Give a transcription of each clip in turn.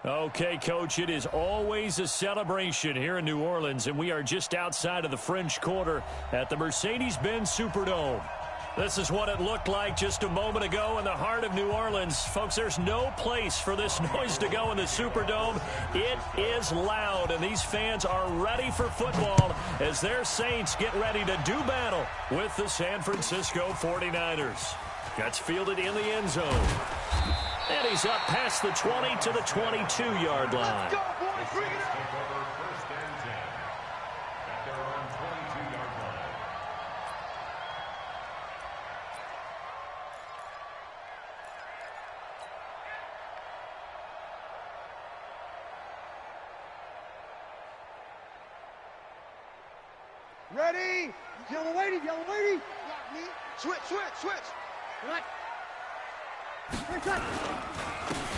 Okay, Coach, it is always a celebration here in New Orleans, and we are just outside of the French Quarter at the Mercedes-Benz Superdome. This is what it looked like just a moment ago in the heart of New Orleans. Folks, there's no place for this noise to go in the Superdome. It is loud, and these fans are ready for football as their Saints get ready to do battle with the San Francisco 49ers. That's fielded in the end zone. And he's up past the 20 to the 22-yard line. Let's go, boys. Bring it up. Ready? Yellow lady, yellow lady. Block me. Switch, switch, switch. What?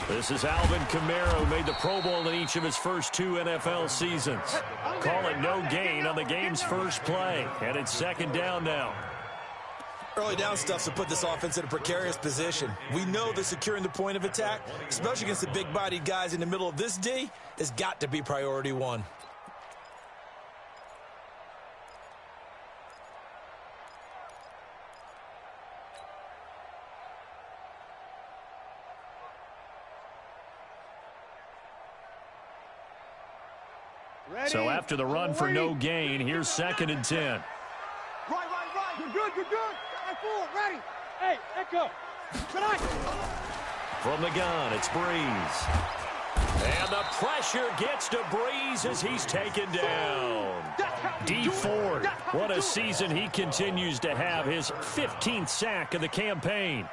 This is Alvin Kamara, who made the Pro Bowl in each of his first 2 NFL seasons. Call it no gain on the game's first play, and it's second down now. Early down stuff to put this offense in a precarious position. We know that securing the point of attack, especially against the big-bodied guys in the middle of this D, has got to be priority one. So after the run for no gain, here's second and 10. Right. You're good, you're good. Right forward, ready. Hey, Echo. Tonight. From the gun, it's Breeze. And the pressure gets to Breeze as he's taken down. D Ford, what a season he continues to have, his 15th sack of the campaign.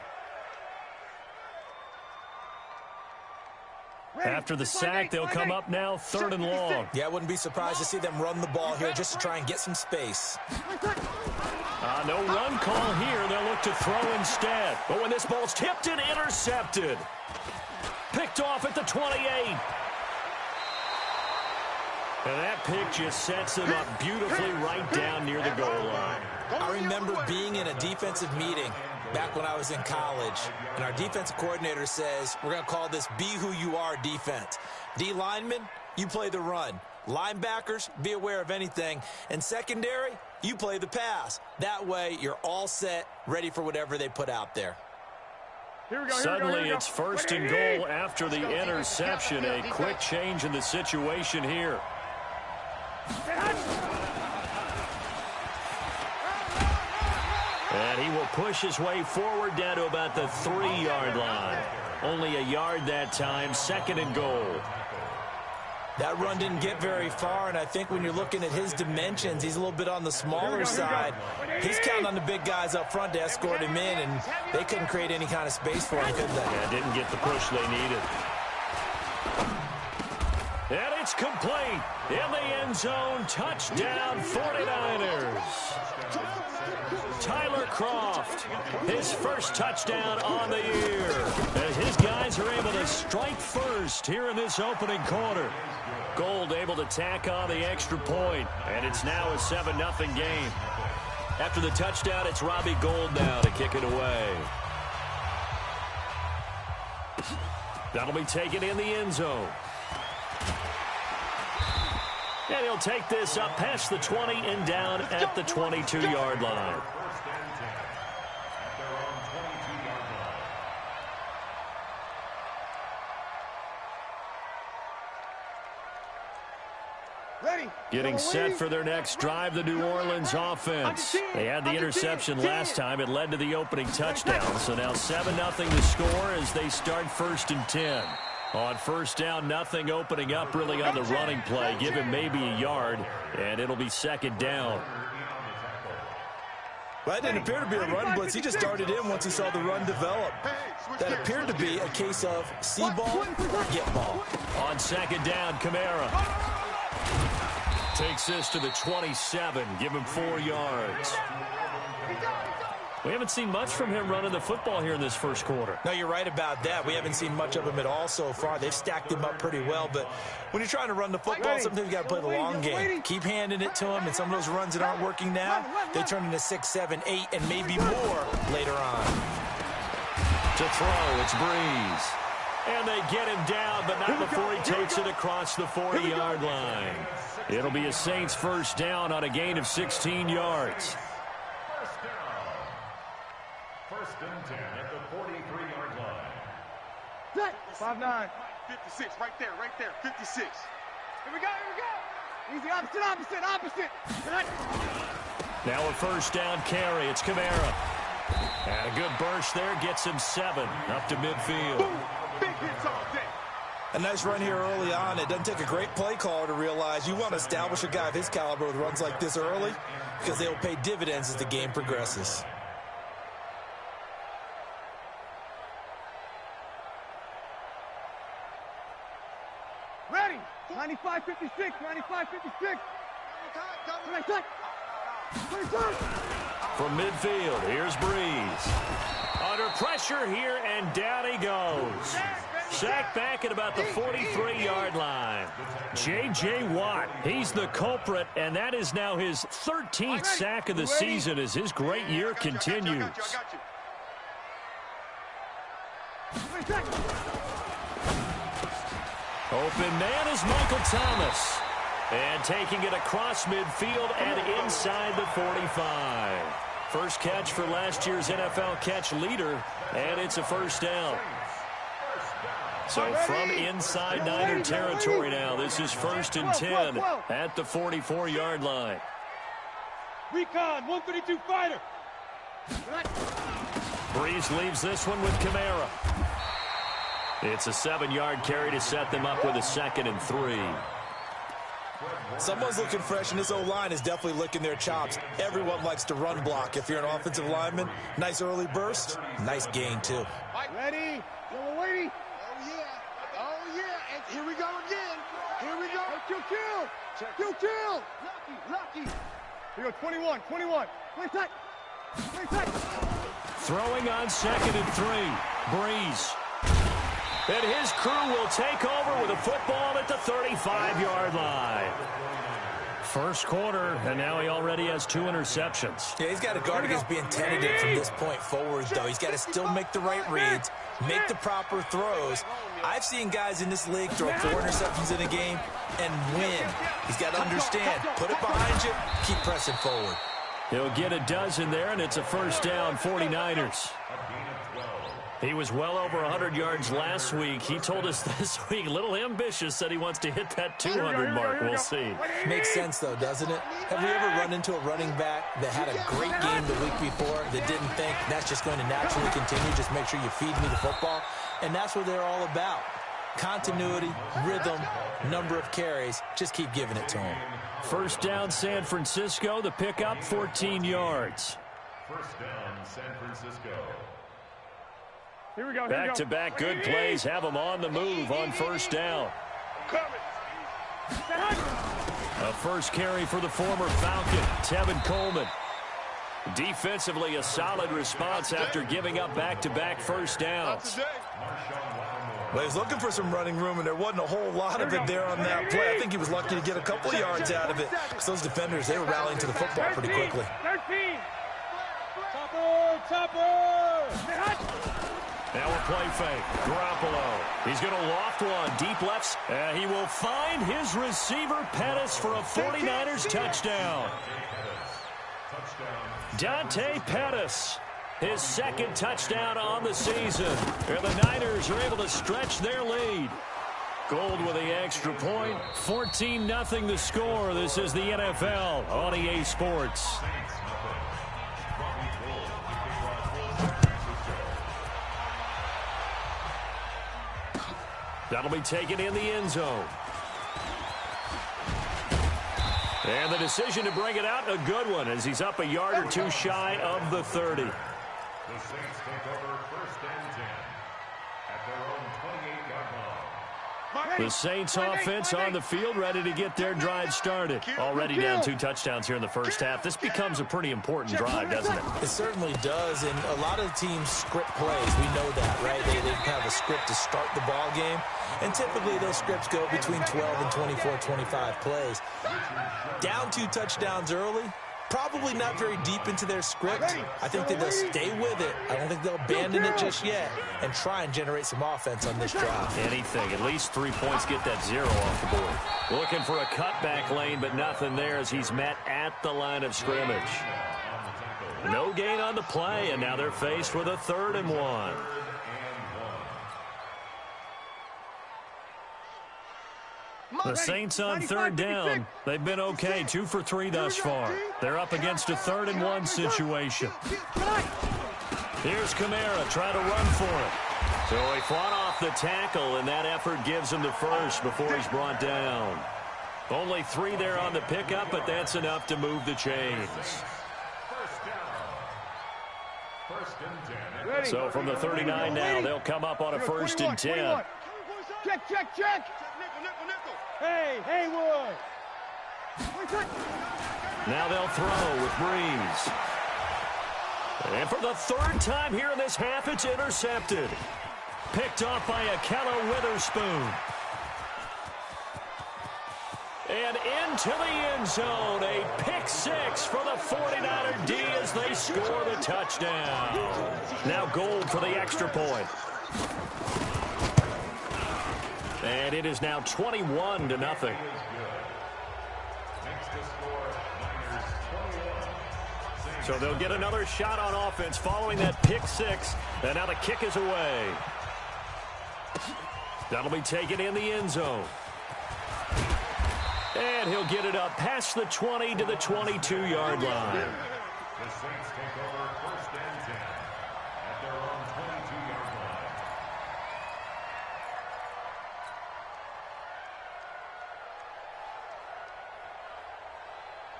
After the sack, they'll come up now 3rd and long. Yeah, I wouldn't be surprised to see them run the ball here just to try and get some space. No run call here. They'll look to throw instead. But when this ball's tipped and intercepted. Picked off at the 28. And that pick just sets them up beautifully right down near the goal line. I remember being in a defensive meeting back when I was in college, and our defensive coordinator says, we're going to call this Be Who You Are defense. D linemen, you play the run. Linebackers, be aware of anything. And secondary, you play the pass. That way, you're all set, ready for whatever they put out there. Suddenly, it's 1st and goal after the interception. A quick change in the situation here. And he will push his way forward down to about the 3-yard line. Only a yard that time, 2nd and goal. That run didn't get very far, and I think when you're looking at his dimensions, he's a little bit on the smaller side. He's counting on the big guys up front to escort him in, and they couldn't create any kind of space for him, could they? Yeah, didn't get the push they needed. And it's complete. In the end zone, touchdown 49ers. Tyler Croft, his first touchdown on the year. As his guys are able to strike first here in this opening quarter. Gold able to tack on the extra point, and it's now a 7-0 game. After the touchdown, it's Robbie Gould now to kick it away. That'll be taken in the end zone. And he'll take this up past the 20 and down at the 22-yard line. Getting set for their next drive, the New Orleans offense. They had the interception last time. It led to the opening touchdown. So now 7-0 the score as they start 1st and 10. On 1st down, nothing opening up really on the running play. Give him maybe a yard, and it'll be 2nd down. Well, that didn't appear to be a run blitz. He just darted in once he saw the run develop. That appeared to be a case of see ball, get ball. On 2nd down, Kamara takes this to the 27. Give him 4 yards. We haven't seen much from him running the football here in this first quarter. No, you're right about that. We haven't seen much of him at all so far. They've stacked him up pretty well, but when you're trying to run the football, sometimes you got to play the long game. Keep handing it to him, and some of those runs that aren't working now, they turn into 6, 7, 8, and maybe more later on. To throw, it's Breeze. And they get him down, but not before he takes it across the 40-yard line. It'll be a Saints first down on a gain of 16 yards. First and 10 at the 43-yard line. 5-9. 56, right there, 56. Here we go. Easy, opposite. Now a first down carry. It's Kamara. And a good burst there gets him 7 up to midfield. Boom. Big hits all day. A nice run here early on. It doesn't take a great play caller to realize you want to establish a guy of his caliber with runs like this early because they will pay dividends as the game progresses. Ready. 95-56. 95-56. From midfield, here's Breeze. Under pressure here, and down he goes. Sacked back at about the 43-yard line. J.J. Watt, he's the culprit, and that is now his 13th sack of the season as his great year continues. Open man is Michael Thomas. And taking it across midfield and inside the 45. First catch for last year's NFL catch leader, and it's a first down. So from inside Niner territory now, this is first and 10 at the 44-yard line. Recon, 132 fighter. Breeze leaves this one with Kamara. It's a 7-yard carry to set them up with a 2nd and 3. Someone's looking fresh, and this O-line is definitely licking their chops. Everyone likes to run block. If you're an offensive lineman, nice early burst, nice gain, too. Ready? Yellow lady. Oh, yeah. And here we go again. Here we go. Kill. Lucky. Here we go, 21. Play tight. Throwing on 2nd and 3. Breeze. And his crew will take over with a football at the 35-yard line. First quarter, and now he already has 2 interceptions. Yeah, he's got to guard against being tentative from this point forward, though. He's got to still make the right reads, make the proper throws. I've seen guys in this league throw 4 interceptions in a game and win. He's got to understand, put it behind you, keep pressing forward. He'll get a dozen there, and it's a first down, 49ers. He was well over 100 yards last week. He told us this week, a little ambitious, said he wants to hit that 200 mark. We'll see. Makes sense, though, doesn't it? Have you ever run into a running back that had a great game the week before that didn't think that's just going to naturally continue? Just make sure you feed me the football. And that's what they're all about. Continuity, rhythm, number of carries. Just keep giving it to him. First down, San Francisco. The pickup, 14 yards. First down, San Francisco. Here we go. Back-to-back good plays have him on the move on first down. A first carry for the former Falcon, Tevin Coleman. Defensively, a solid response after giving up back-to-back first downs. Well, he was looking for some running room, and there wasn't a whole lot of it there on that play. I think he was lucky to get a couple yards out of it because those defenders, they were rallying to the football pretty quickly. 13. Topper. Now a play fake. Garoppolo. He's going to loft one. Deep lefts. He will find his receiver, Pettis, for a 49ers touchdown. Dante Pettis. His 2nd touchdown on the season. And the Niners are able to stretch their lead. Gold with the extra point. 14-0 the score. This is the NFL on EA Sports. That'll be taken in the end zone. And the decision to bring it out, a good one, as he's up a yard or 2 shy of the 30. The Saints take over first and 10 at their own 28-yard line. The Saints offense on the field, ready to get their drive started. Already down 2 touchdowns here in the first half. This becomes a pretty important drive, doesn't it? It certainly does, and a lot of teams script plays. We know that, right? They have a script to start the ball game, and typically those scripts go between 12 and 24, 25 plays. Down 2 touchdowns early, Probably not very deep into their script. I think that they'll stay with it. I don't think they'll abandon it just yet and try and generate some offense on this drive. Anything. At least 3 points, get that 0 off the board. Looking for a cutback lane, but nothing there as he's met at the line of scrimmage. No gain on the play, and now they're faced with a 3rd and 1. The Saints on 3rd down. They've been okay, 2 for 3 thus far. They're up against a 3rd and 1 situation. Here's Kamara, try to run for it. So he fought off the tackle, and that effort gives him the first before he's brought down. Only 3 there on the pickup, but that's enough to move the chains. So from the 39 now, they'll come up on a 1st and 10. Check, check, check. Hey, Haywood. Now they'll throw with Breeze. And for the 3rd time here in this half, it's intercepted. Picked off by Akello Witherspoon. And into the end zone, a pick 6 for the 49er D as they score the touchdown. Now Gold for the extra point. And it is now 21-0. So they'll get another shot on offense following that pick 6. And now the kick is away. That'll be taken in the end zone. And he'll get it up past the 20 to the 22-yard line. The Saints take over 1st and 10 at their own 22-yard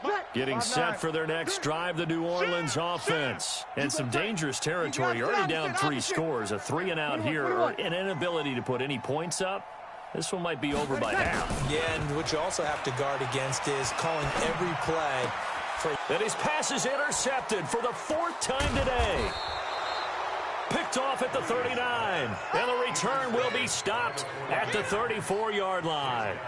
line. Getting set for their next drive, the New Orleans offense. And some dangerous territory. You're already down 3 scores. A 3-and-out here, or an inability to put any points up. This one might be over by half. Yeah, and what you also have to guard against is calling every play for... And his pass is intercepted for the 4th time today. Picked off at the 39. And the return will be stopped at the 34-yard line.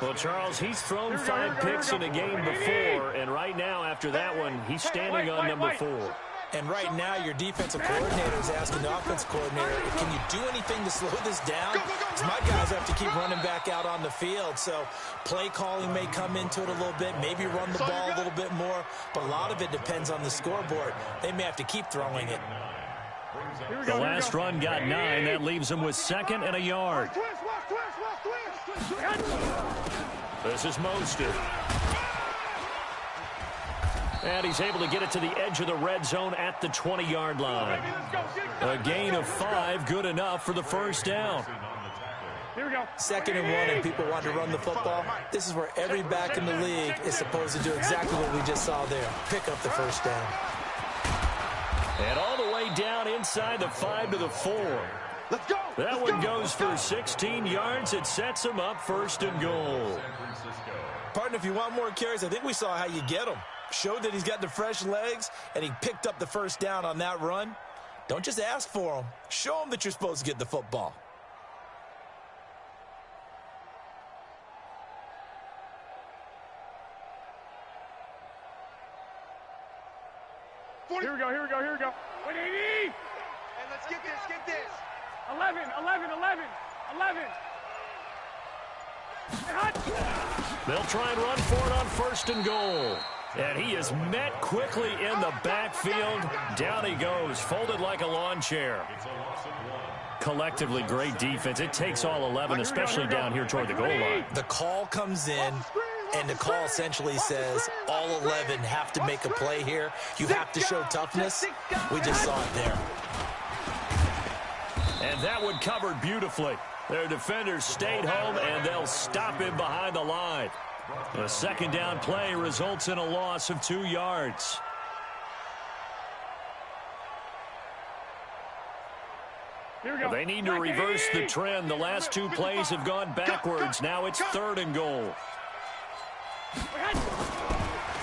Well, Charles, he's thrown 5 picks in a game before, and right now, after that one, he's standing on number 4. And right now, your defensive coordinator is asking the offensive coordinator, can you do anything to slow this down? Because my guys have to keep running back out on the field. So play calling may come into it a little bit, maybe run the ball a little bit more. But a lot of it depends on the scoreboard. They may have to keep throwing it. The last run got 9. That leaves them with 2nd and a yard. This is Mostert. And he's able to get it to the edge of the red zone at the 20-yard line. A gain of 5, good enough for the 1st down. Here we go. 2nd and 1, and people want to run the football. This is where every back in the league is supposed to do exactly what we just saw there. Pick up the 1st down. And all the way down inside the 5 to the 4. Let's go. That one goes for 16 yards. It sets him up 1st and goal. Partner, if you want more carries, I think we saw how you get them. Showed that he's got the fresh legs, and he picked up the 1st down on that run. Don't just ask for him. Show him that you're supposed to get the football. Here we go, here we go, here we go. 180! Hey, let's get this. 11. They'll try and run for it on 1st and goal. And he is met quickly in the backfield. Down he goes, folded like a lawn chair. Collectively, great defense. It takes all 11, especially down here toward the goal line. The call comes in, and the call essentially says all 11 have to make a play here. You have to show toughness. We just saw it there. And that one covered beautifully. Their defenders stayed home, and they'll stop him behind the line. A 2nd down play results in a loss of 2 yards. They need to reverse the trend. The last 2 plays have gone backwards. Now it's 3rd and goal.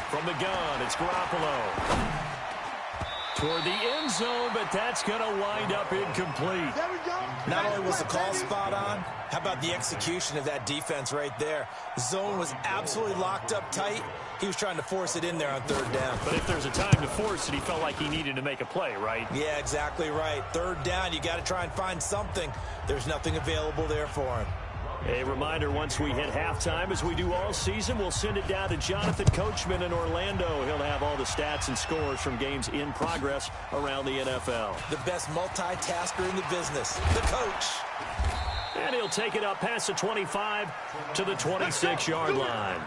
From the gun, it's Garoppolo. Toward the end zone, but that's going to wind up incomplete. There we go. Not only was the call spot on, how about the execution of that defense right there? Zone was absolutely locked up tight. He was trying to force it in there on third down. But if there's a time to force it, he felt like he needed to make a play, right? Yeah, exactly right. Third down, you got to try and find something. There's nothing available there for him. A reminder, once we hit halftime, as we do all season, we'll send it down to Jonathan Coachman in Orlando. He'll have all the stats and scores from games in progress around the NFL. The best multitasker in the business, the coach. And he'll take it up past the 25 to the 26-yard line.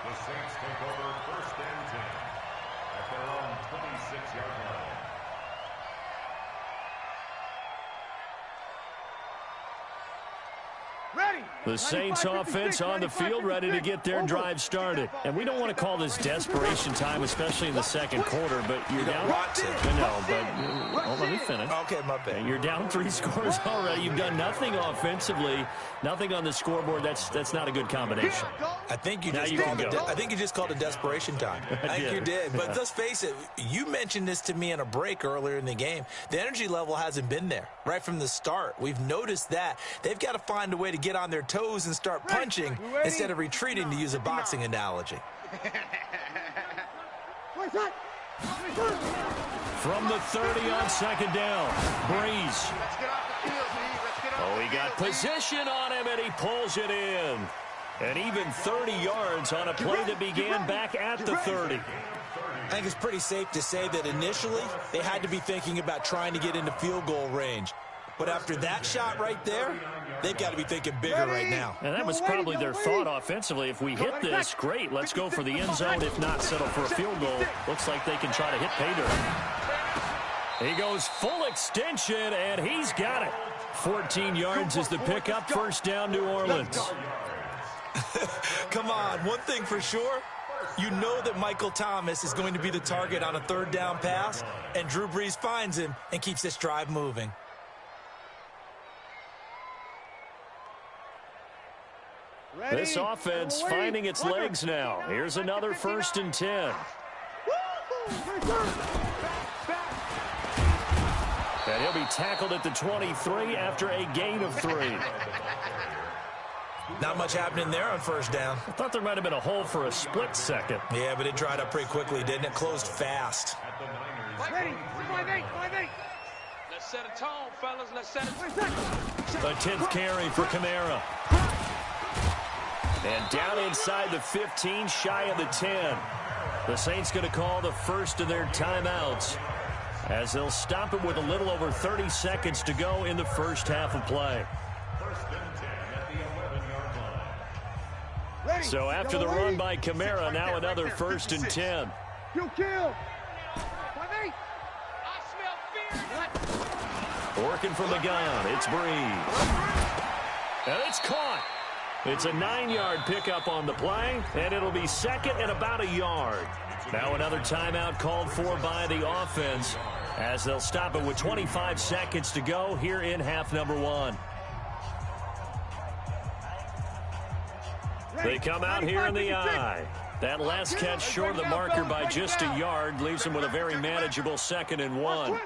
The Saints take over first and 10 at their own 26-yard line. The Saints offense on the field, ready to get their drive started. And we don't want to call this desperation time, especially in the second quarter, but you're down. No, but let me finish. Okay, my bad. You're down 3 scores already. You've done nothing offensively, nothing on the scoreboard. That's not a good combination. I think you just called it desperation time. I think you did. But let's face it, you mentioned this to me in a break earlier in the game. The energy level hasn't been there right from the start. We've noticed that. They've got to find a way to get on their toes and start punching instead of retreating, to use a boxing analogy. From the 30 on second down, Breeze. Oh, he got position on him, and he pulls it in. And even 30 yards on a play that began back at the 30. I think it's pretty safe to say that initially they had to be thinking about trying to get into field goal range. But after that shot right there, they've got to be thinking bigger right now. And that was probably their thought offensively. If we hit this, great. Let's go for the end zone. If not, settle for a field goal. Looks like they can try to hit pay dirt. He goes full extension, and he's got it. 14 yards is the pickup. First down, New Orleans. Come on, one thing for sure. You know that Michael Thomas is going to be the target on a third down pass, and Drew Brees finds him and keeps this drive moving. This offense finding its legs now. Here's another first and 10. And he'll be tackled at the 23 after a gain of 3. Not much happening there on first down. I thought there might have been a hole for a split second. Yeah, but it dried up pretty quickly, didn't it? Closed fast. Ready, 5-8. Let's set a tone, fellas. Let's set a tone. A 10th carry for Kamara. And down inside the 15, shy of the 10. The Saints going to call the first of their timeouts, as they'll stop it with a little over 30 seconds to go in the first half of play. So after the run by Kamara, now another first and 10. Kill. 5-8. I smell fear. Working from the gun, it's Breeze. And it's caught. It's a 9-yard pickup on the play, and it'll be second and about a yard. Now another timeout called for by the offense, as they'll stop it with 25 seconds to go here in half number 1. They come out here in the eye. That last catch short of the marker by just a yard leaves them with a very manageable second and 1.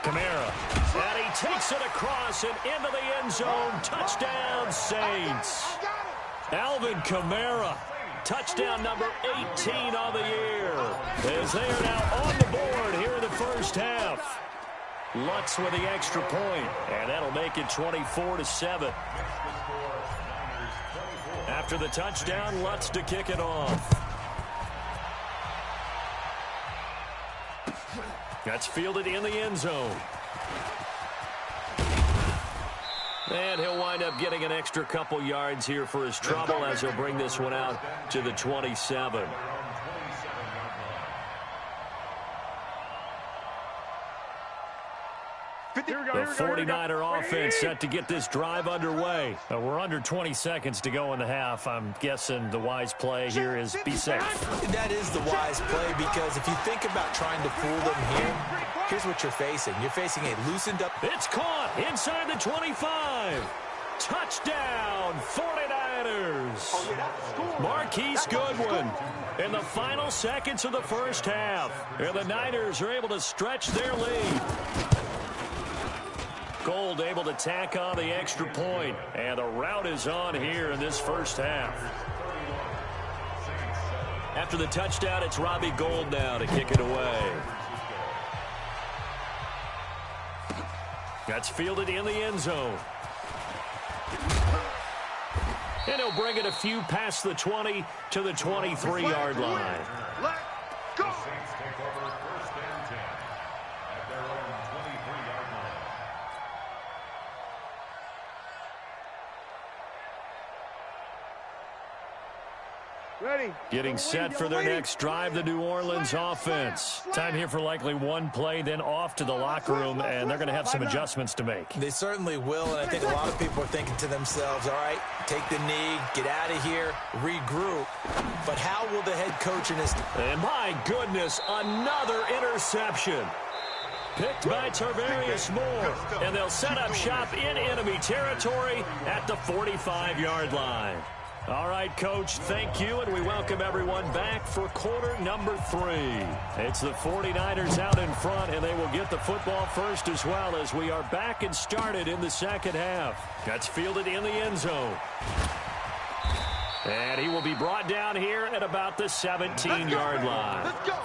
Kamara. And he takes it across and into the end zone. Touchdown, Saints. Alvin Kamara. Touchdown number 18 on the year, as they are now on the board here in the first half. Lutz with the extra point, and that'll make it 24-7. After the touchdown, Lutz to kick it off. That's fielded in the end zone. And he'll wind up getting an extra couple yards here for his trouble, as he'll bring this one out to the 27. The 49er offense set to get this drive underway. We're under 20 seconds to go in the half. I'm guessing the wise play here is be safe. That is the wise play, because if you think about trying to fool them here, here's what you're facing. You're facing a loosened up. It's caught inside the 25. Touchdown, 49ers. Marquise Goodwin in the final seconds of the first half. And the Niners are able to stretch their lead. Gold able to tack on the extra point, and the rout is on here in this first half. After the touchdown, it's Robbie Gould now to kick it away. That's fielded in the end zone. And he'll bring it a few past the 20 to the 23-yard line. Let's go. Saints take over first and 10 at their own 23-yard line. Ready. Getting set for their next drive, the New Orleans offense. Time here for likely one play, then off to the locker room, and they're going to have some adjustments to make. They certainly will, and I think a lot of people are thinking to themselves, all right, take the knee, get out of here, regroup. But how will the head coach and his... And my goodness, another interception. Picked by Tarvarius Moore, and they'll set up shop in enemy territory at the 45-yard line. All right, Coach, thank you, and we welcome everyone back for quarter number 3. It's the 49ers out in front, and they will get the football first as well as we are back and started in the second half. That's fielded in the end zone. And he will be brought down here at about the 17-yard line. Let's go.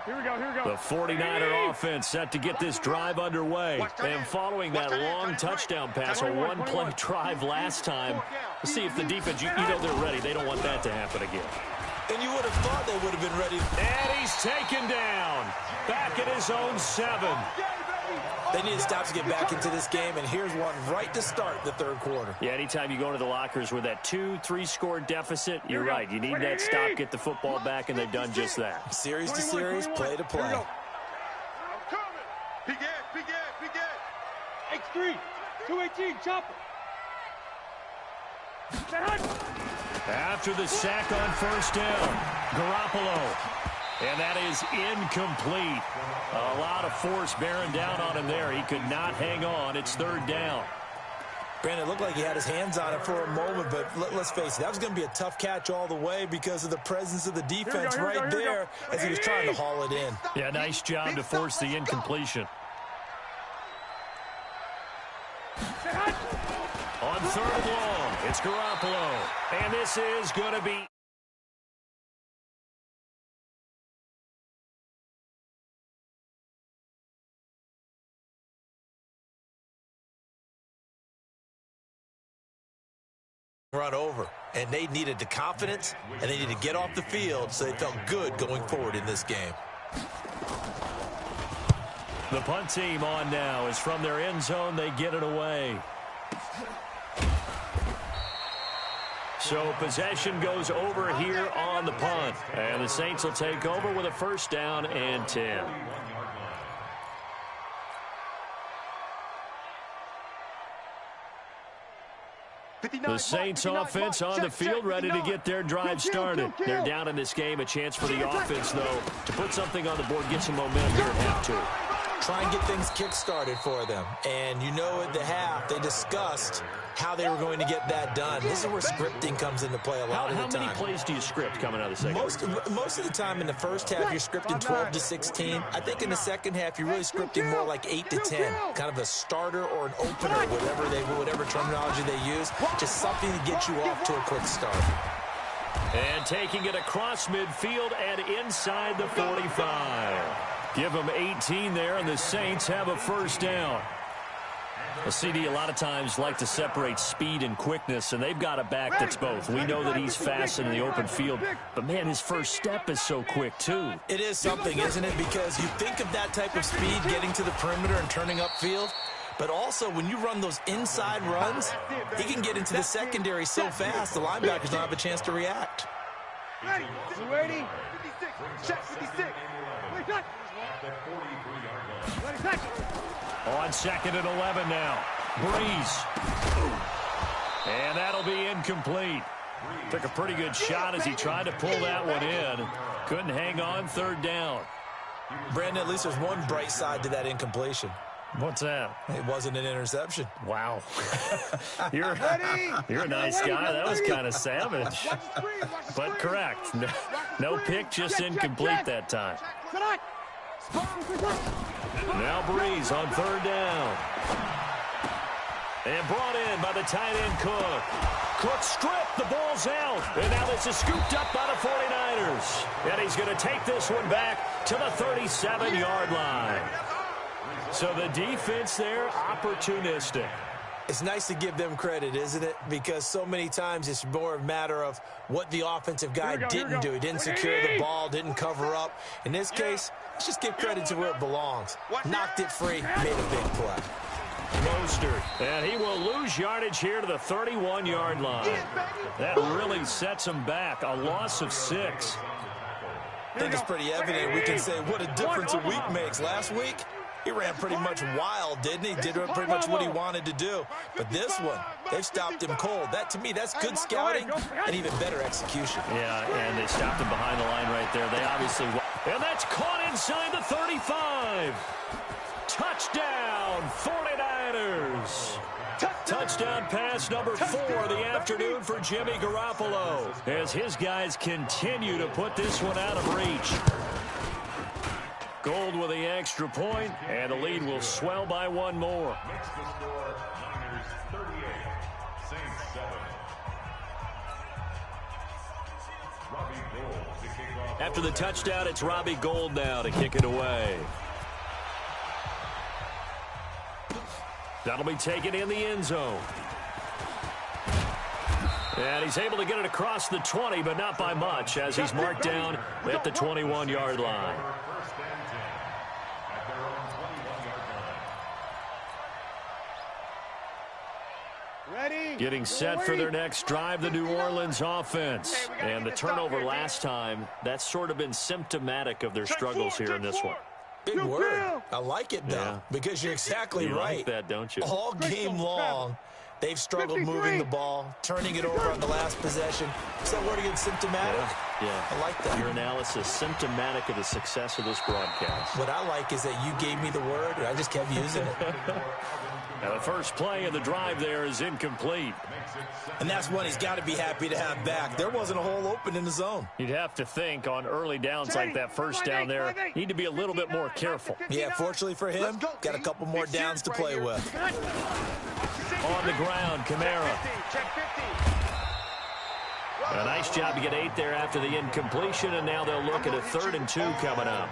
Here we go, here we go. The 49er offense set to get this drive underway. And following that long touchdown pass, a one-play drive last time, let's see if the defense, you know they're ready. They don't want that to happen again. And you would have thought they would have been ready. And he's taken down. Back at his own 7. They need to stop to get back into this game, and here's one right to start the third quarter. Yeah, anytime you go into the lockers with that 2-3 score deficit, you're right. You need that stop, get the football back, and they've done just that. Series to series, play to play. Big X3, 218, chopper. After the sack on first down, Garoppolo. And that is incomplete. A lot of force bearing down on him there. He could not hang on. It's third down. Brandon, it looked like he had his hands on it for a moment, but let's face it, that was going to be a tough catch all the way because of the presence of the defense right there as he was trying to haul it in. Yeah, nice job to force the incompletion. On third and long, it's Garoppolo. And this is going to be... run over, and they needed the confidence, and they needed to get off the field so they felt good going forward in this game. The punt team on now is from their end zone. They get it away. So possession goes over here on the punt, and the Saints will take over with a first down and 10. The Saints offense on the field ready to get their drive started. They're down in this game. A chance for the offense, though, to put something on the board, get some momentum here at half 2. Try and get things kick-started for them. And you know at the half, they discussed how they were going to get that done. This is where scripting comes into play a lot of the time. How many plays do you script coming out of the second? Most of the time in the first half, you're scripting 12 to 16. I think in the second half, you're really scripting more like 8 to 10. Kind of a starter or an opener, whatever terminology they use. Just something to get you off to a quick start. And taking it across midfield and inside the 45. Give them 18 there, and the Saints have a first down. A CD a lot of times like to separate speed and quickness, and they've got a back that's both. We know that he's fast in the open field, but, man, his first step is so quick, too. It is something, isn't it? Because you think of that type of speed getting to the perimeter and turning upfield, but also when you run those inside runs, he can get into the secondary so fast the linebackers don't have a chance to react. Ready? You ready? 56. Check 56. Wait, cut. Ready, cut. On second and 11 now. Breeze. And that'll be incomplete. Took a pretty good shot as he tried to pull that one in. Couldn't hang on, third down. Brandon, at least there's one bright side to that incompletion. What's that? It wasn't an interception. Wow. You're a nice guy. That was kind of savage. But correct. No pick, just incomplete that time. Now Breeze on third down. And brought in by the tight end Cook. Cook stripped, the ball's out. And now this is scooped up by the 49ers. And he's going to take this one back to the 37-yard line. So the defense there, opportunistic. It's nice to give them credit, isn't it? Because so many times it's more a matter of what the offensive guy didn't do. He didn't secure the ball, didn't cover up. In this case, let's just give credit to where it belongs. Knocked it free, made a big play. Mostert, and he will lose yardage here to the 31-yard line. That really sets him back, a loss of 6. I think it's pretty evident. We can say what a difference a week makes. Last week, he ran pretty much wild, didn't he? Did pretty much what he wanted to do. But this one, they've stopped him cold. That, to me, that's good scouting and even better execution. Yeah, and they stopped him behind the line right there. They obviously... And that's caught inside the 35. Touchdown, 49ers. Touchdown pass number 4 of the afternoon for Jimmy Garoppolo as his guys continue to put this one out of reach. Gold with the extra point, and the lead will swell by 1 more. Makes the score Niners 38, Saints 7. Robbie Gould to kick off. After the touchdown, it's Robbie Gould now to kick it away. That'll be taken in the end zone. And he's able to get it across the 20, but not by much, as he's marked down at the 21-yard line. First and 10 at their own 21-yard line. Ready? Getting set for their next drive, the New Orleans offense. And the turnover last time, that's sort of been symptomatic of their struggles here in this one. Big word. I like it, though, Yeah. because you're exactly You right. like that, don't you? All game long, they've struggled moving the ball, turning it over on the last possession. Is that word again, symptomatic? Yeah. I like that. Your analysis, symptomatic of the success of this broadcast. What I like is that you gave me the word, and I just kept using it. Now the first play of the drive there is incomplete. And that's one he's got to be happy to have back. There wasn't a hole open in the zone. You'd have to think on early downs like that first down there, need to be a little bit more careful. Yeah, fortunally for him, got a couple more downs to play with. On the ground, Kamara. A nice job to get 8 there after the incompletion, and now they'll look at a 3rd and 2 coming up.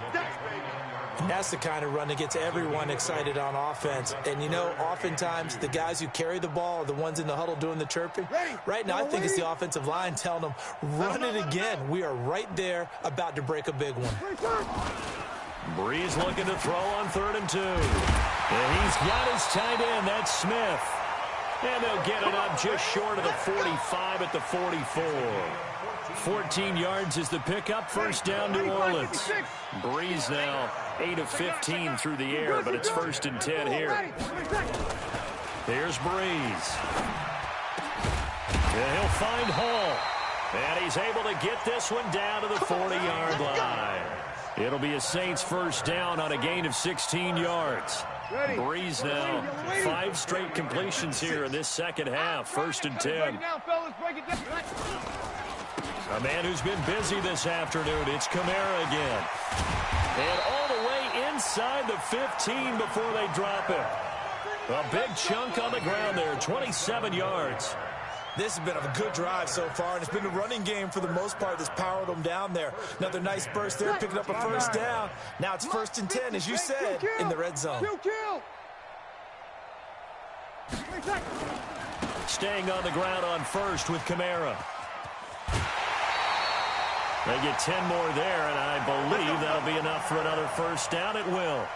And that's the kind of run that gets everyone excited on offense. And, you know, oftentimes the guys who carry the ball are the ones in the huddle doing the chirping. Right now, I think it's the offensive line telling them, run it again. We are right there about to break a big one. Breeze looking to throw on 3rd and 2. And he's got his tight end, that's Smith. And they'll get it up just short of the 45 at the 44. 14 yards is the pickup. First down, New Orleans. Breeze now 8 of 15 through the air, but it's 1st and 10 here. Here's Breeze. And he'll find Hall. And he's able to get this one down to the 40-yard line. It'll be a Saints first down on a gain of 16 yards. Breeze now 5 straight completions here in this second half. 1st and 10. A man who's been busy this afternoon, it's Kamara again. And all the way inside the 15 before they drop it. A big chunk on the ground there, 27 yards. This has been a good drive so far, and it's been a running game for the most part that's powered them down there. Another nice burst there, picking up a first down. Now it's 1st and 10, as you said, in the red zone. Staying on the ground on 1st with Kamara. They get 10 more there, and I believe that'll be enough for another first down. It will.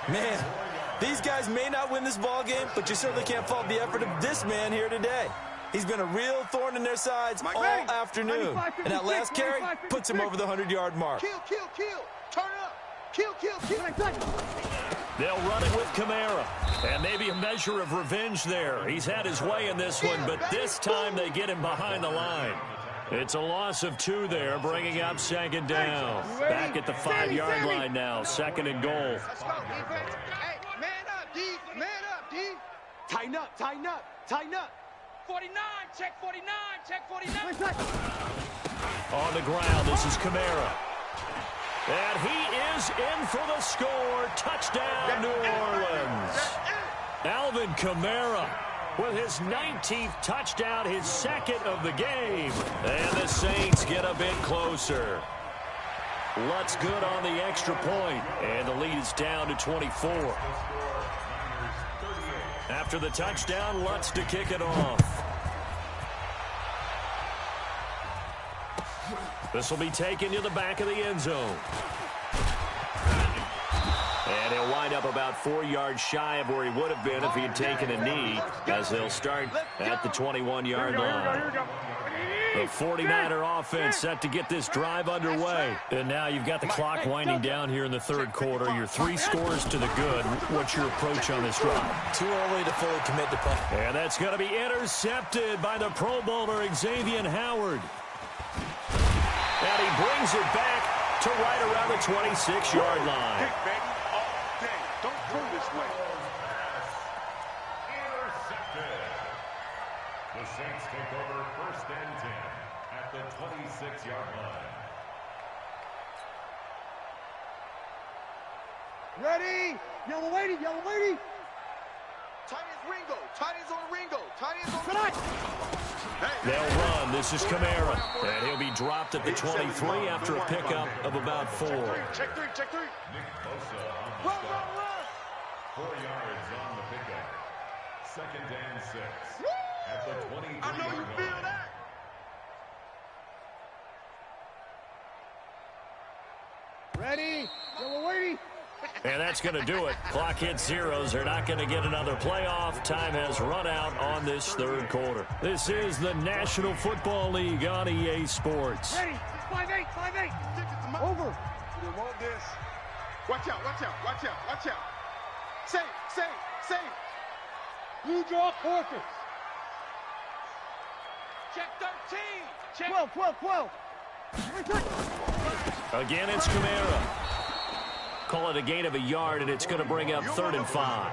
Man, these guys may not win this ball game, but you certainly can't fault the effort of this man here today. He's been a real thorn in their sides all afternoon. And that last carry puts him over the 100-yard mark. Kill. Turn up. Kill. They'll run it with Kamara. And maybe a measure of revenge there. He's had his way in this one, but this time they get him behind the line. It's a loss of 2 there, bringing up 2nd down. Back at the 5-yard line now, 2nd and goal. Let's go, defense. Hey, man up, D. Man up, D. Tighten up. 49, check 49, check 49. On the ground, this is Kamara. And he is in for the score. Touchdown, New Orleans. Alvin Kamara with his 19th touchdown, his second of the game. And the Saints get a bit closer. Lutz good on the extra point, and the lead is down to 24. After the touchdown, Lutz to kick it off. This will be taken to the back of the end zone. And he'll wind up about 4 yards shy of where he would have been if he had taken a knee, as they'll start at the 21-yard line. The 49er offense set to get this drive underway. And now you've got the clock winding down here in the third quarter. You're 3 scores to the good. What's your approach on this drive? Too early to fully commit to punt. And that's going to be intercepted by the Pro Bowler, Xavier Howard. And he brings it back to right around the 26-yard line. Don't go this way. Intercepted. The Saints take over first and 10 at the 26-yard line. Ready? Yellow lady, yellow lady. Tight ends Ringo. Tight ends on Ringo. Tight ends on Ringo. They'll run. This is Kamara. And he'll be dropped at the 23 after a pickup of about 4. Check three. Nick Bosa on the stop. 4 yards on the pickup. Second and 6 at the 23-yard line. I know you feel that. Ready? Yellow lady. And that's going to do it. Clock hits zeros. They're not going to get another playoff. Time has run out on this third quarter. This is the National Football League on EA Sports. Ready? 5-8. Over. You want this? Watch out. Save. Blue draw forfeit. Check 13. Check 12. Again, it's Kamara. Call it a gain of a yard, and it's going to bring up 3rd and 5.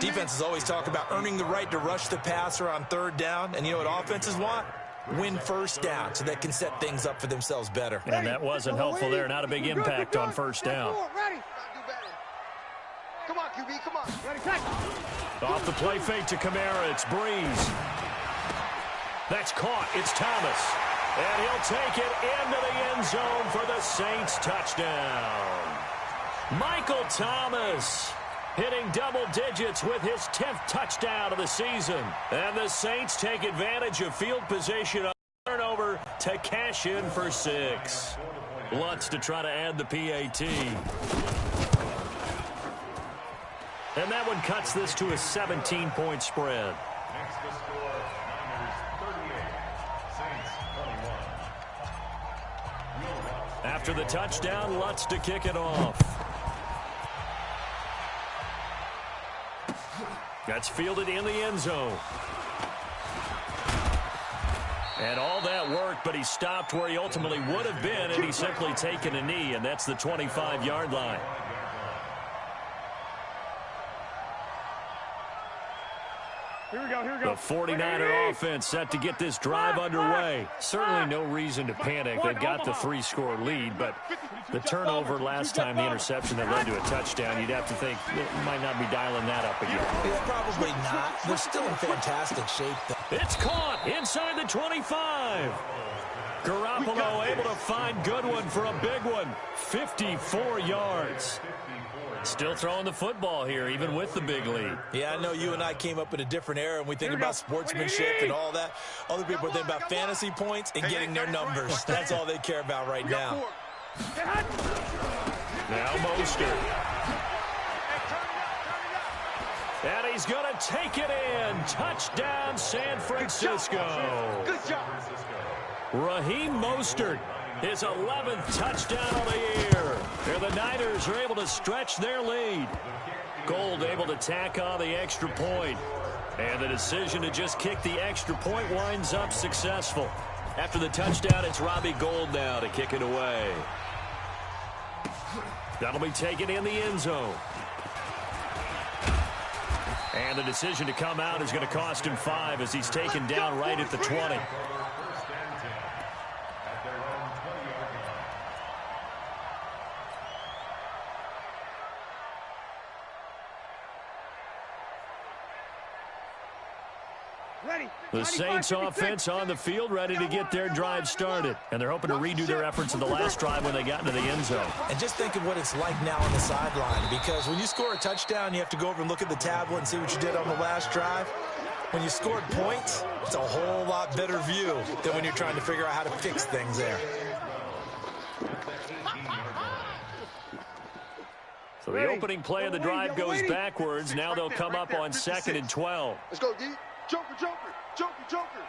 Defenses always talk about earning the right to rush the passer on 3rd down. And you know what offenses want? Win first down so they can set things up for themselves better. And that wasn't helpful there. Not a big impact on first down. Ready? Come on, QB, come on. Ready, catch. Off the play fake to Kamara, it's Breeze. That's caught. It's Thomas. And he'll take it into the end zone for the Saints touchdown. Michael Thomas hitting double digits with his 10th touchdown of the season. And the Saints take advantage of field position on turnover to cash in for 6. Lutz to try to add the PAT. And that one cuts this to a 17-point spread. Next to score, Niners 38, Saints 21. After the touchdown, Lutz to kick it off. That's fielded in the end zone. And all that worked, but he stopped where he ultimately would have been, and he's simply taken a knee, and that's the 25-yard line. Here we go. The 49er offense set to get this drive underway. Certainly no reason to panic. They've got the 3-score lead, but the turnover last time, the interception that led to a touchdown, you'd have to think they might not be dialing that up again. Yeah, probably not. They're still in fantastic shape, though. It's caught inside the 25. Garoppolo able to find Goodwin for a big one. 54 yards. Still throwing the football here, even with the big lead. Yeah, I know you and I came up in a different era, and we think about sportsmanship and all that. Other people are thinking about fantasy points and getting their numbers. That's all they care about right now. Now Mostert. And he's going to take it in. Touchdown, San Francisco. Good job. Raheem Mostert, his 11th touchdown of the year. And the Niners are able to stretch their lead. Gold able to tack on the extra point. And the decision to just kick the extra point winds up successful. After the touchdown, it's Robbie Gould now to kick it away. That'll be taken in the end zone. And the decision to come out is going to cost him 5 as he's taken down right at the 20. The Saints offense on the field, ready to get their drive started. And they're hoping to redo their efforts in the last drive when they got into the end zone. And just think of what it's like now on the sideline, because when you score a touchdown, you have to go over and look at the tablet and see what you did on the last drive. When you scored points, it's a whole lot better view than when you're trying to figure out how to fix things there. So the opening play of the drive goes backwards. Now they'll come up on 2nd and 12. Let's go, D. Joker, Joker, Joker, Joker.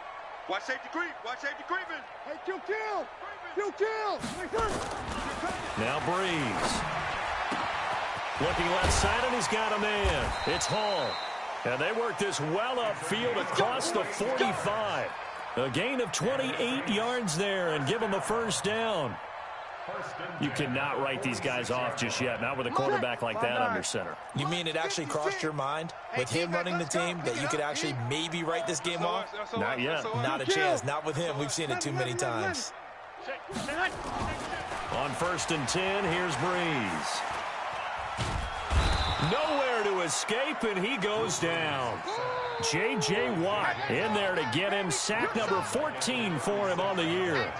Watch safety creep. Watch safety creeping. Hey, kill. Now Breeze. Looking left side, and he's got a man. It's Hall. And they work this well upfield across the 45. A gain of 28 yards there and give them a first down. You cannot write these guys off just yet, not with a quarterback like that under center. You mean it actually crossed your mind with him running the team that you could actually maybe write this game off? Not yet. Not a chance. Not with him. We've seen it too many times. On 1st and 10, here's Breeze. Nowhere to escape, and he goes down. J.J. Watt in there to get him. Sack number 14 for him on the year.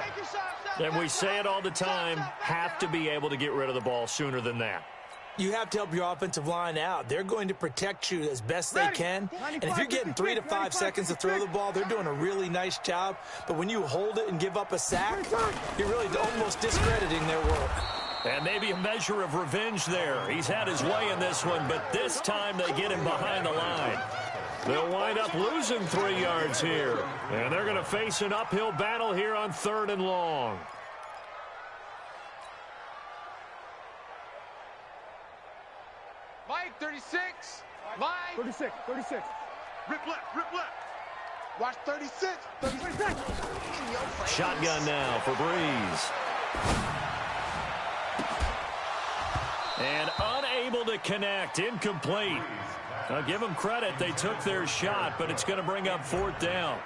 And we say it all the time, have to be able to get rid of the ball sooner than that. You have to help your offensive line out. They're going to protect you as best they can. And if you're getting 3 to 5 seconds to throw the ball, they're doing a really nice job. But when you hold it and give up a sack, you're really almost discrediting their work. And maybe a measure of revenge there. He's had his way in this one, but this time they get him behind the line. They'll wind up losing 3 yards here. And they're going to face an uphill battle here on 3rd and long. Mike, 36. Mike. 36. Rip left. Watch 36. 36. Shotgun now for Breeze. And unable to connect. Incomplete. I'll give them credit. They took their shot, but it's going to bring up 4th down.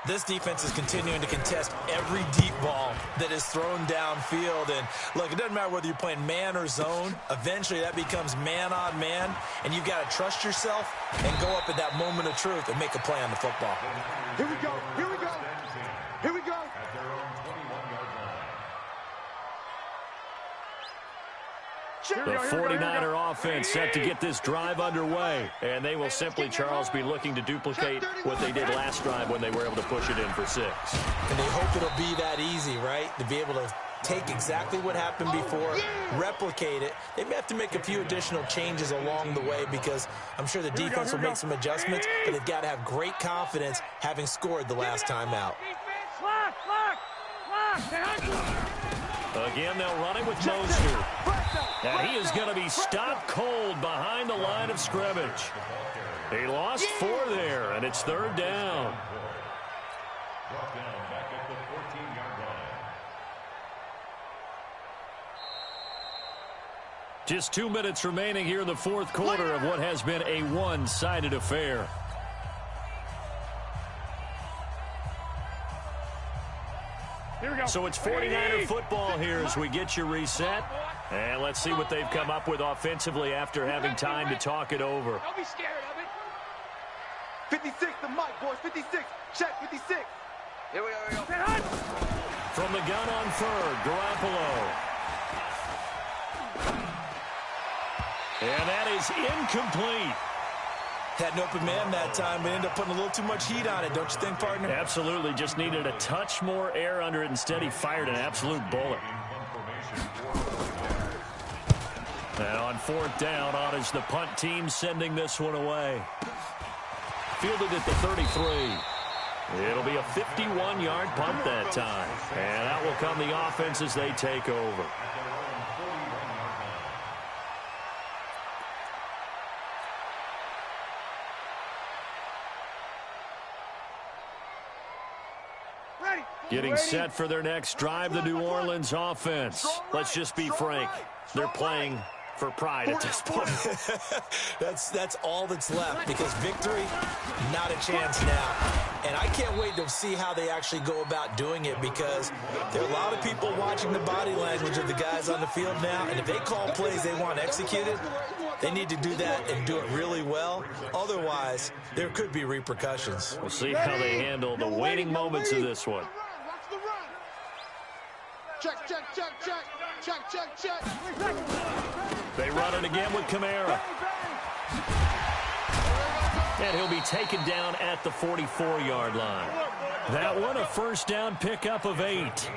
This defense is continuing to contest every deep ball that is thrown downfield. And, look, it doesn't matter whether you're playing man or zone. Eventually, that becomes man on man, and you've got to trust yourself and go up at that moment of truth and make a play on the football. Here we go. The 49er offense set to get this drive underway, and they will simply, Charles, be looking to duplicate what they did last drive when they were able to push it in for 6. And they hope it'll be that easy, right, to be able to take exactly what happened before, replicate it. They may have to make a few additional changes along the way because I'm sure the defense will make some adjustments, but they've got to have great confidence having scored the last time out. Again, they'll run it with Mostert. And he is going to be stopped cold behind the line of scrimmage. He lost 4 there, and it's 3rd down. Brought down back at the 14-yard line. Just 2 minutes remaining here in the 4th quarter of what has been a one-sided affair. So it's 49er football here as we get you reset. And let's see what they've come up with offensively after having time to talk it over. Don't be scared of it. 56, the mic, boys. 56. Check, 56. Here we go. From the gun on 3rd, Garoppolo. And that is incomplete. Had an open man that time, but ended up putting a little too much heat on it, don't you think, partner? Absolutely. Just needed a touch more air under it. Instead, he fired an absolute bullet. And on 4th down, on is the punt team sending this one away. Fielded at the 33. It'll be a 51-yard punt that time. And out will come the offense as they take over. Getting set for their next drive, the New Orleans offense. Let's just be frank. They're playing for pride at this point. That's all that's left because victory, not a chance now. And I can't wait to see how they actually go about doing it because there are a lot of people watching the body language of the guys on the field now. And if they call plays they want executed, They need to do that and do it really well. Otherwise, there could be repercussions. We'll see how they handle the waning moments of this one. Watch the run. Check, check, check, check. Check, check, check. They run it again with Kamara. And he'll be taken down at the 44-yard line. That one, a first down pickup of 8.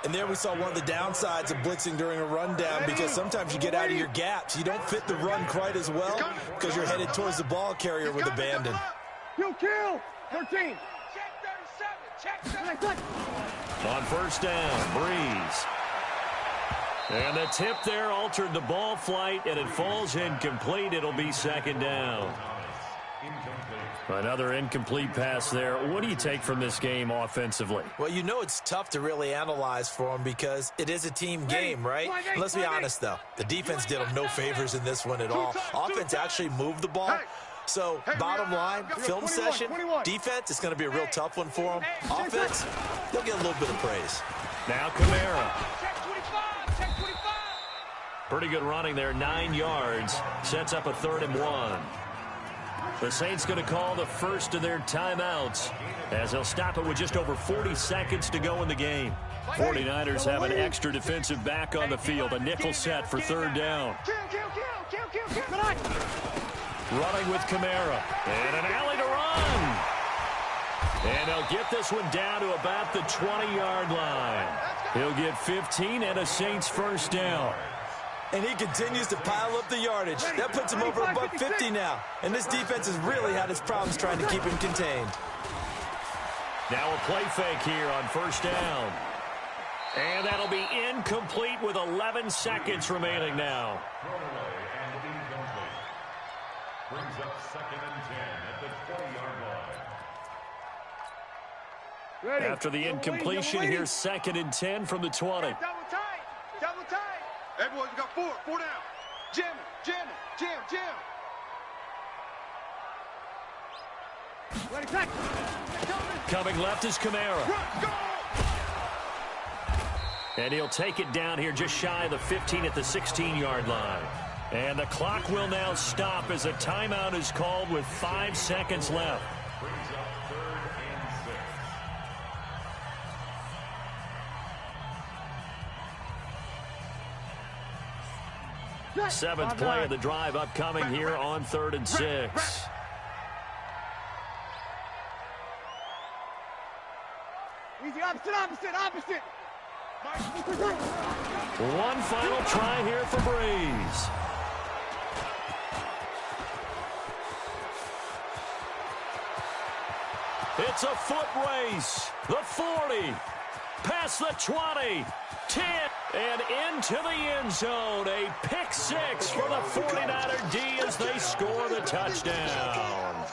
And there we saw one of the downsides of blitzing during a rundown, because sometimes you get out of your gaps. You don't fit the run quite as well because you're headed towards the ball carrier with abandon. Kill. 13. Check 37. On first down, Breeze. And the tip there altered the ball flight, and it falls incomplete. It'll be second down. Another incomplete pass there. What do you take from this game offensively? Well, you know it's tough to really analyze for them because it is a team game, right? Let's be honest, though. The defense did them no favors in this one at all. Offense actually moved the ball. So, bottom line, film session, defense, it's going to be a real tough one for them. Offense, they'll get a little bit of praise. Now Kamara. Check 25. Check 25. Pretty good running there, 9 yards. Sets up a 3rd and 1. The Saints going to call the first of their timeouts as they'll stop it with just over 40 seconds to go in the game. 49ers have an extra defensive back on the field. A nickel set for 3rd down. Kill. Running with Kamara. And an alley to run. And they'll get this one down to about the 20-yard line. He'll get 15 and a Saints first down. And he continues to pile up the yardage. That puts him over $150 now. And this defense has really had its problems trying to keep him contained. Now a play fake here on first down. And that'll be incomplete with 11 seconds remaining now. Brings up 2nd and 10 at the 20-yard line. After the incompletion, here's 2nd and 10 from the 20. Double tight. Hey, boys, we got 4 down. Jam. Coming left is Kamara. Run, go! And he'll take it down here just shy of the 15 at the 16-yard line. And the clock will now stop as a timeout is called with 5 seconds left. Brings up 3rd and 6. Seventh play of the drive upcoming here on 3rd and 6. Easy, opposite. One final try here for Breeze. It's a foot race. The 40. Past the 20. 10. And into the end zone. A pick 6 for the 49er D as they score the touchdown.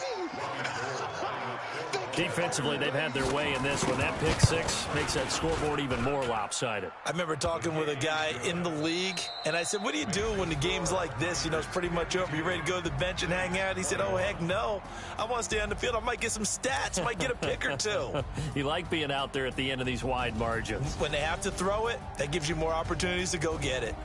Defensively, they've had their way in this one. That pick 6 makes that scoreboard even more lopsided. I remember talking with a guy in the league, and I said, what do you do when the game's like this? You know, it's pretty much over. You ready to go to the bench and hang out? He said, oh, heck no. I want to stay on the field. I might get some stats. Might get a pick or two. You like being out there at the end of these wide margins. When they have to throw it, that gives you more opportunities to go get it.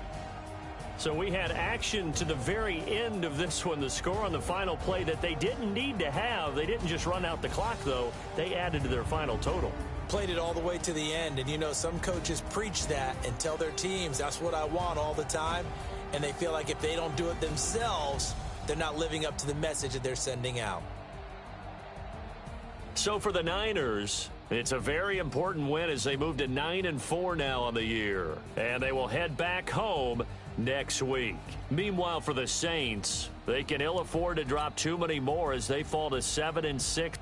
So we had action to the very end of this one. The score on the final play that they didn't need to have. They didn't just run out the clock, though. They added to their final total. Played it all the way to the end. And, you know, some coaches preach that and tell their teams, that's what I want all the time. And they feel like if they don't do it themselves, they're not living up to the message that they're sending out. So for the Niners, it's a very important win as they move to 9-4 now on the year. And they will head back home next week. Meanwhile, for the Saints, they can ill afford to drop too many more as they fall to 7-6.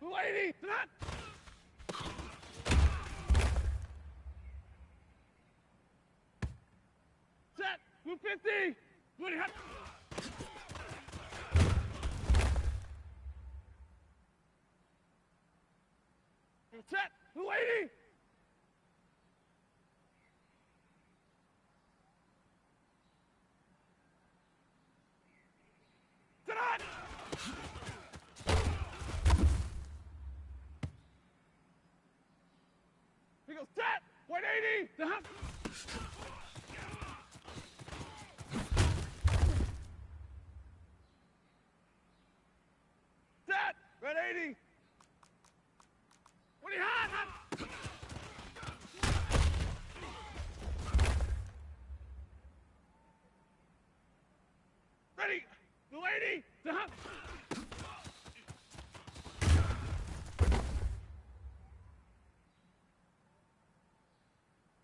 Blue 80, not. Set, blue 50, blue 80, hot. Set, blue 80. Set on. He goes, set, 180, the hop. Set, red 80. What are you hot, hot? Ready, blue 80, the hop.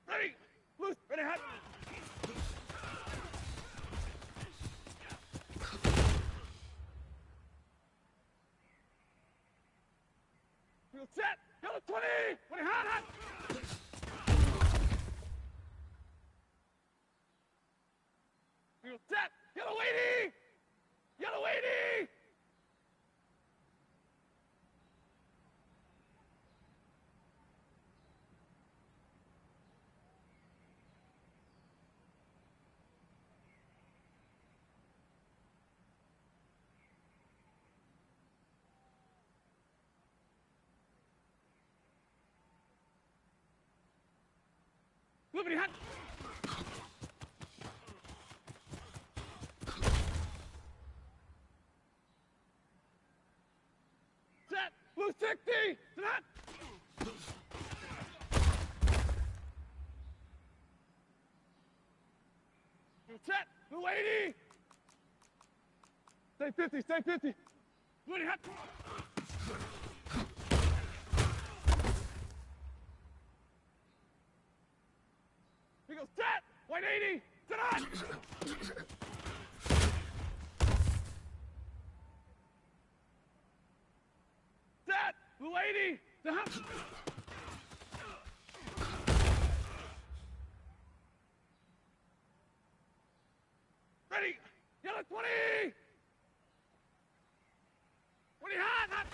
Ready, loose, ready, hot. Field set, yellow 20, ready, hot, hot. Field set, yellow 80, yellow 80. Liberty hot. Set, blue 60, hot. Set, blue 80. Stay 50, stay 50. Liberty hot. He goes, set, 180, set on. Set, blue 80, the hop. Ready, yellow 20. 20 hot, hot.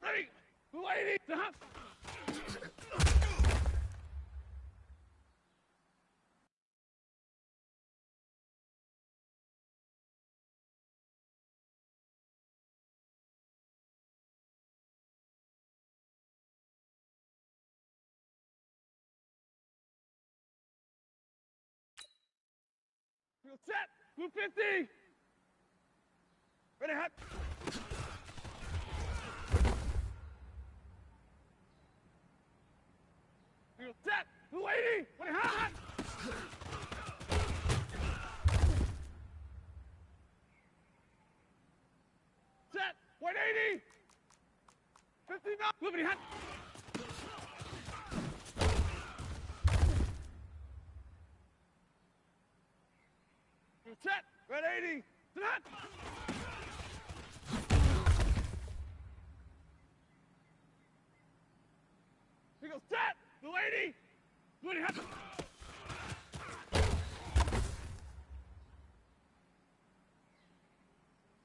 Ready, blue 80, the hop. Field set, blue 50. Ready, hot. Field set, blue 80. Ready, hot, hot. Set, 180. 50 knots, Liberty hot. Set, red 80, set. He goes, set, blue 80, Liberty hot.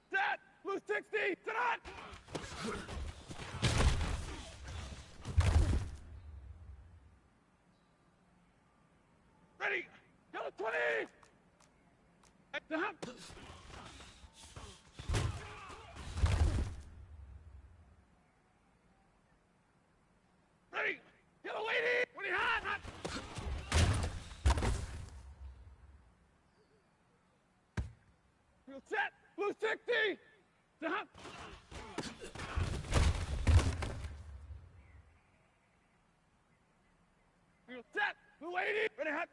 Set, blue 60, set on. Ready, yellow 20. The hop. Ready, yellow 80. Ready, hot, hot. Field set, blue 60. The hop. Field set, blue 80. Ready, hot.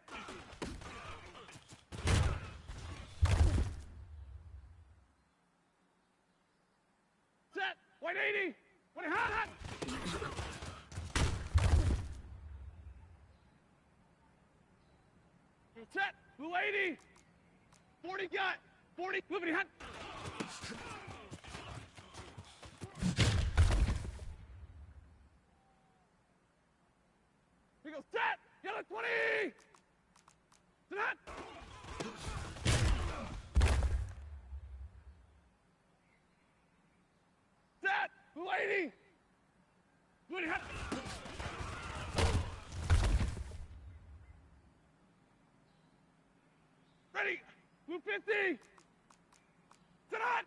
Set, 180. Ready, hot, hot. Set, blue 80. 40 got. 40. Moving hot. Here goes set. Yellow 20. To that. Set. Blue 80. Blue hot. Ready. Blue 50. To that.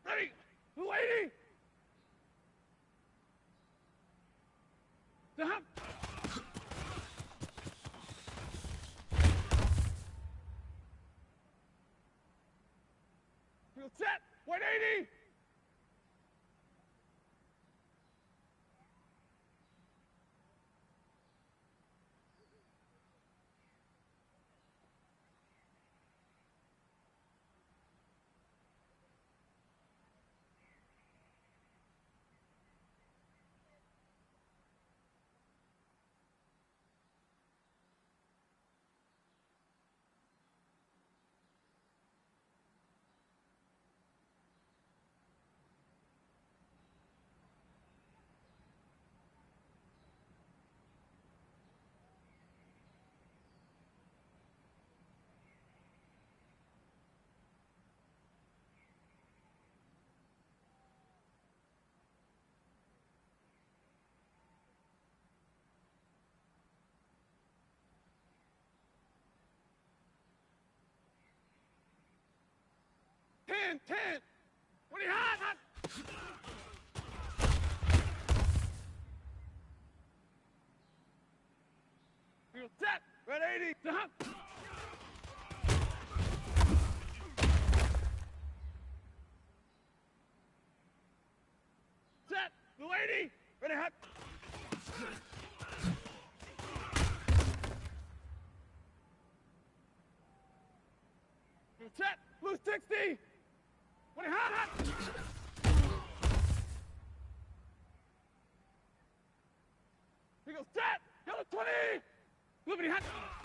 Ready. Blue 80. To hop. Field set. White 80. Ten. What are you hot? Field set. Red 80. To hop. Set. Blue 80. Ready hot. Field set. Blue 60. What are you hot? Here goes set. Yellow 20. Blue hot.